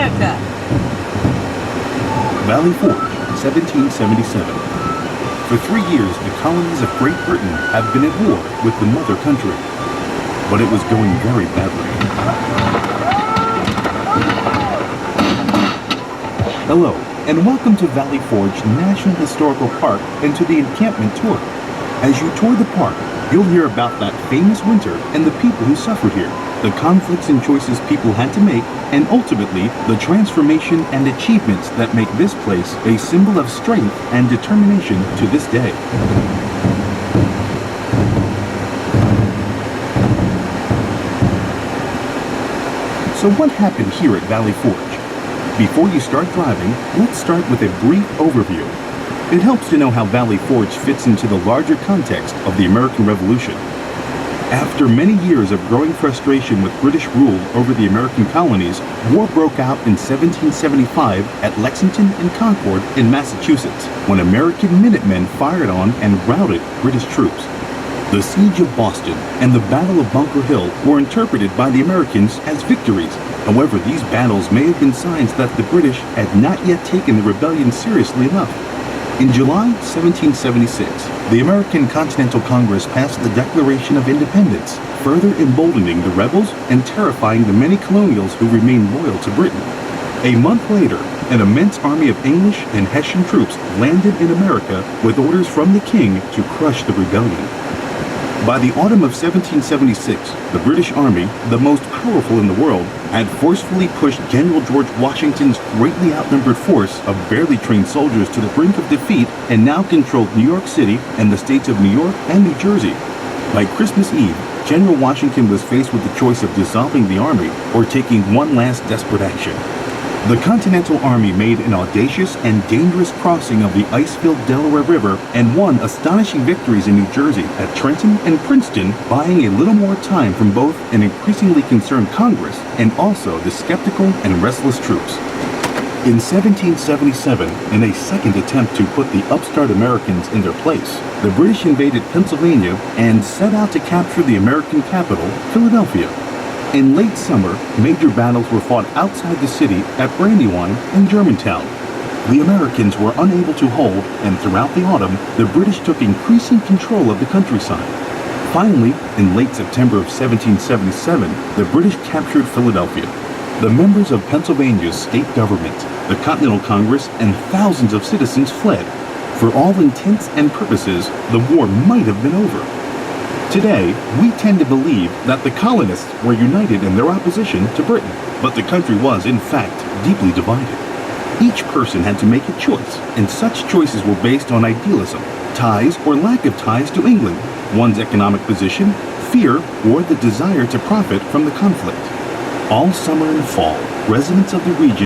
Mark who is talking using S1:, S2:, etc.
S1: America.
S2: Valley Forge, 1777. For 3 years, the colonies of Great Britain have been at war with the mother country, but it was going very badly. Hello, and welcome to Valley Forge National Historical Park and to the encampment tour. As you tour the park, you'll hear about that famous winter and the people who suffered here, the conflicts and choices people had to make, and ultimately, the transformation and achievements that make this place a symbol of strength and determination to this day. So what happened here at Valley Forge? Before you start driving, let's start with a brief overview. It helps to know how Valley Forge fits into the larger context of the American Revolution. After many years of growing frustration with British rule over the American colonies, war broke out in 1775 at Lexington and Concord in Massachusetts, when American Minutemen fired on and routed British troops. The Siege of Boston and the Battle of Bunker Hill were interpreted by the Americans as victories. However, these battles may have been signs that the British had not yet taken the rebellion seriously enough. In July 1776, the American Continental Congress passed the Declaration of Independence, further emboldening the rebels and terrifying the many colonials who remained loyal to Britain. A month later, an immense army of English and Hessian troops landed in America with orders from the king to crush the rebellion. By the autumn of 1776, the British Army, the most powerful in the world, had forcefully pushed General George Washington's greatly outnumbered force of barely trained soldiers to the brink of defeat and now controlled New York City and the states of New York and New Jersey. By Christmas Eve, General Washington was faced with the choice of dissolving the army or taking one last desperate action. The Continental Army made an audacious and dangerous crossing of the ice-filled Delaware River and won astonishing victories in New Jersey at Trenton and Princeton, buying a little more time from both an increasingly concerned Congress and also the skeptical and restless troops. In 1777, in a second attempt to put the upstart Americans in their place, the British invaded Pennsylvania and set out to capture the American capital, Philadelphia. In late summer, major battles were fought outside the city at Brandywine and Germantown. The Americans were unable to hold, and throughout the autumn, the British took increasing control of the countryside. Finally, in late September of 1777, the British captured Philadelphia. The members of Pennsylvania's state government, the Continental Congress, and thousands of citizens fled. For all intents and purposes, the war might have been over. Today, we tend to believe that the colonists were united in their opposition to Britain, but the country was, in fact, deeply divided. Each person had to make a choice, and such choices were based on idealism, ties or lack of ties to England, one's economic position, fear, or the desire to profit from the conflict. All summer and fall, residents of the region